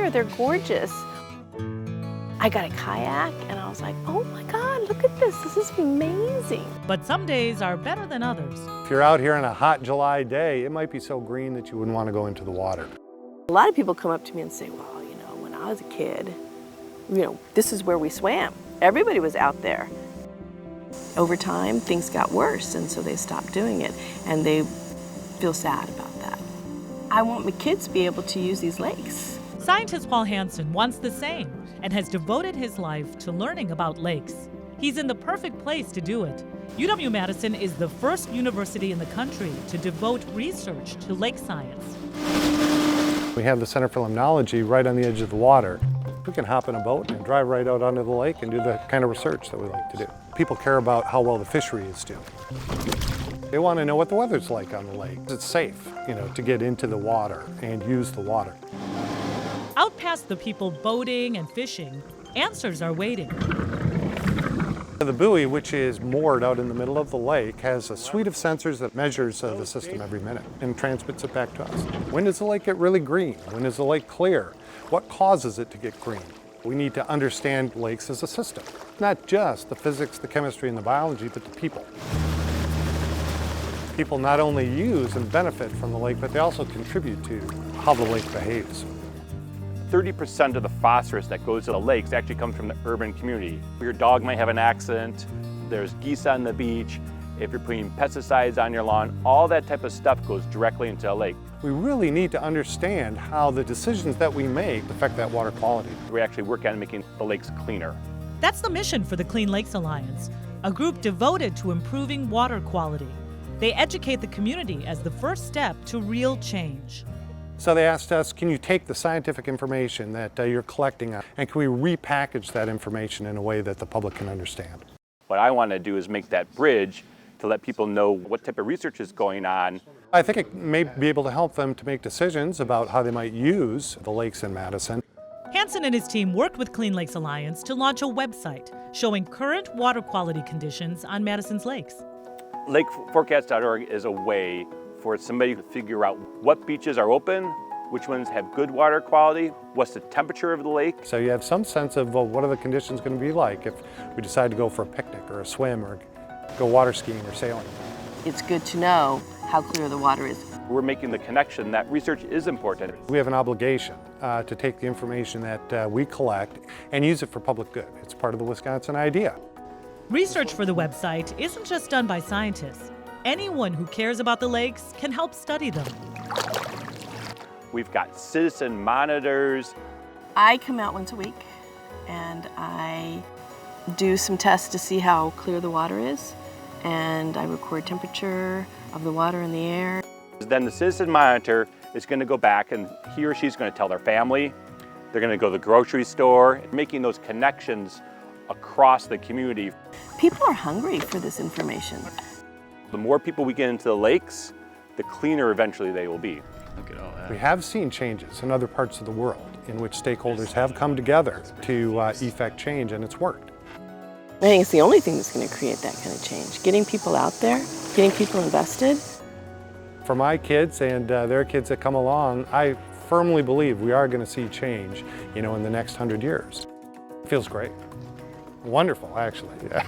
clear, they're gorgeous. I got a kayak and I was like, oh my God, look at this. This is amazing. But some days are better than others. If you're out here on a hot July day, it might be so green that you wouldn't want to go into the water. A lot of people come up to me and say, well, when I was a kid, this is where we swam. Everybody was out there. Over time, things got worse, and so they stopped doing it, and they feel sad about that. I want my kids to be able to use these lakes. Scientist Paul Hansen wants the same and has devoted his life to learning about lakes. He's in the perfect place to do it. UW-Madison is the first university in the country to devote research to lake science. We have the Center for Limnology right on the edge of the water. We can hop in a boat and drive right out onto the lake and do the kind of research that we like to do. People care about how well the fishery is doing. They want to know what the weather's like on the lake. It's safe, to get into the water and use the water. Out past the people boating and fishing, answers are waiting. The buoy, which is moored out in the middle of the lake, has a suite of sensors that measures the system every minute and transmits it back to us. When does the lake get really green? When is the lake clear? What causes it to get green? We need to understand lakes as a system. Not just the physics, the chemistry, and the biology, but the people. People not only use and benefit from the lake, but they also contribute to how the lake behaves. 30% of the phosphorus that goes to the lakes actually comes from the urban community. Your dog might have an accident, there's geese on the beach, if you're putting pesticides on your lawn, all that type of stuff goes directly into a lake. We really need to understand how the decisions that we make affect that water quality. We actually work on making the lakes cleaner. That's the mission for the Clean Lakes Alliance, a group devoted to improving water quality. They educate the community as the first step to real change. So they asked us, can you take the scientific information that you're collecting and can we repackage that information in a way that the public can understand? What I want to do is make that bridge to let people know what type of research is going on. I think it may be able to help them to make decisions about how they might use the lakes in Madison. Hansen and his team worked with Clean Lakes Alliance to launch a website showing current water quality conditions on Madison's lakes. Lakeforecast.org is a way for somebody to figure out what beaches are open, which ones have good water quality, what's the temperature of the lake. So you have some sense of, well, what are the conditions going to be like if we decide to go for a picnic or a swim or go water skiing or sailing. It's good to know how clear the water is. We're making the connection that research is important. We have an obligation to take the information that we collect and use it for public good. It's part of the Wisconsin idea. Research for the website isn't just done by scientists. Anyone who cares about the lakes can help study them. We've got citizen monitors. I come out once a week and I do some tests to see how clear the water is, and I record temperature of the water in the air. Then the citizen monitor is going to go back and he or she's going to tell their family. They're going to go to the grocery store, making those connections across the community. People are hungry for this information. The more people we get into the lakes, the cleaner eventually they will be. Look at all that. We have seen changes in other parts of the world in which stakeholders have come together to effect change, and it's worked. I think it's the only thing that's going to create that kind of change. Getting people out there, getting people invested. For my kids and their kids that come along, I firmly believe we are going to see change, in the next 100 years. It feels great. Wonderful, actually. Yeah.